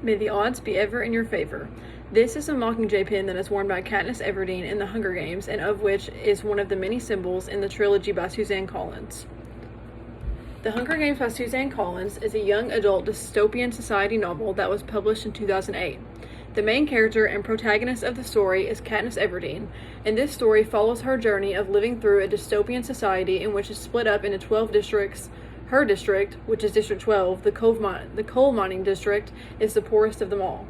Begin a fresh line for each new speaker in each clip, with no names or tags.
May the odds be ever in your favor. This is a Mockingjay pin that is worn by Katniss Everdeen in the Hunger Games, and of which is one of the many symbols in the Trilogy by Suzanne Collins. The Hunger Games by Suzanne Collins is a young adult dystopian society novel that was published in 2008. The main character and protagonist of the story is Katniss Everdeen, and this story follows her journey of living through a dystopian society in which is split up into 12 districts. Her district, which is District 12, the coal mining district, is the poorest of them all.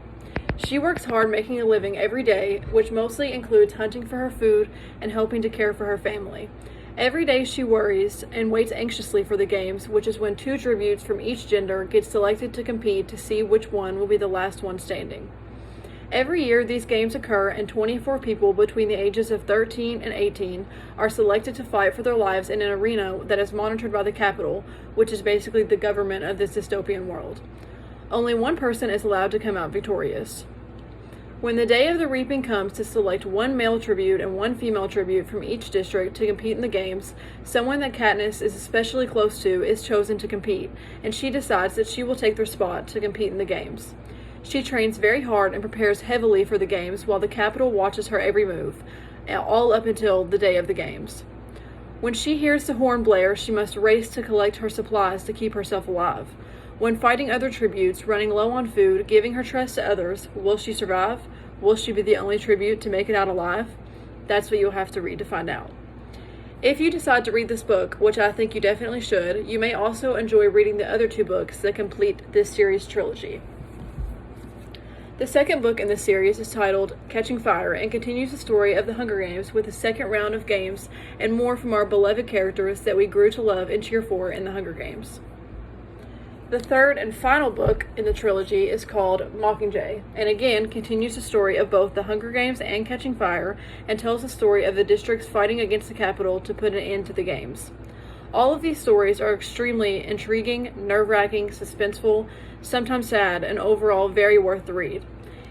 She works hard making a living every day, which mostly includes hunting for her food and helping to care for her family. Every day she worries and waits anxiously for the games, which is when 2 tributes from each gender get selected to compete to see which one will be the last one standing. Every year these games occur, and 24 people between the ages of 13 and 18 are selected to fight for their lives in an arena that is monitored by the Capitol, which is basically the government of this dystopian world. Only one person is allowed to come out victorious. When the day of the reaping comes to select 1 male tribute and 1 female tribute from each district to compete in the games, someone that Katniss is especially close to is chosen to compete, and she decides that she will take their spot to compete in the games. She trains very hard and prepares heavily for the games while the Capitol watches her every move, all up until the day of the games. When she hears the horn blare, she must race to collect her supplies to keep herself alive. When fighting other tributes, running low on food, giving her trust to others, will she survive? Will she be the only tribute to make it out alive? That's what you'll have to read to find out. If you decide to read this book, which I think you definitely should, you may also enjoy reading the other 2 books that complete this series trilogy. The second book in the series is titled Catching Fire and continues the story of the Hunger Games with a second round of games and more from our beloved characters that we grew to love and cheer for in the Hunger Games. The third and final book in the trilogy is called Mockingjay, and again continues the story of both the Hunger Games and Catching Fire, and tells the story of the districts fighting against the Capitol to put an end to the games. All of these stories are extremely intriguing, nerve-wracking, suspenseful, sometimes sad, and overall very worth the read.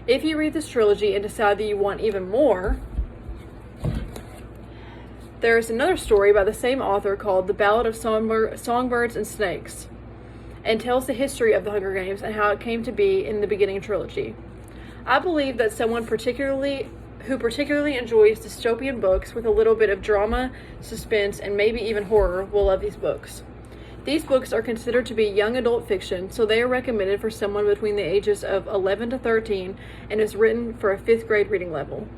If you read this trilogy and decide that you want even more, there is another story by the same author called The Ballad of Songbirds and Snakes, and tells the history of the Hunger Games and how it came to be in the beginning trilogy. I believe that someone who particularly enjoys dystopian books with a little bit of drama, suspense, and maybe even horror will love these books. These books are considered to be young adult fiction, so they are recommended for someone between the ages of 11 to 13 and is written for a 5th grade reading level.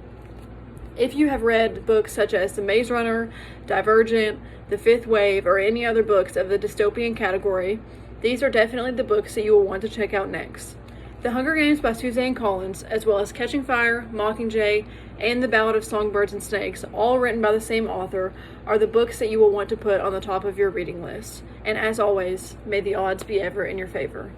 If you have read books such as The Maze Runner, Divergent, The Fifth Wave, or any other books of the dystopian category, these are definitely the books that you will want to check out next. The Hunger Games by Suzanne Collins, as well as Catching Fire, Mockingjay, and The Ballad of Songbirds and Snakes, all written by the same author, are the books that you will want to put on the top of your reading list. And as always, may the odds be ever in your favor.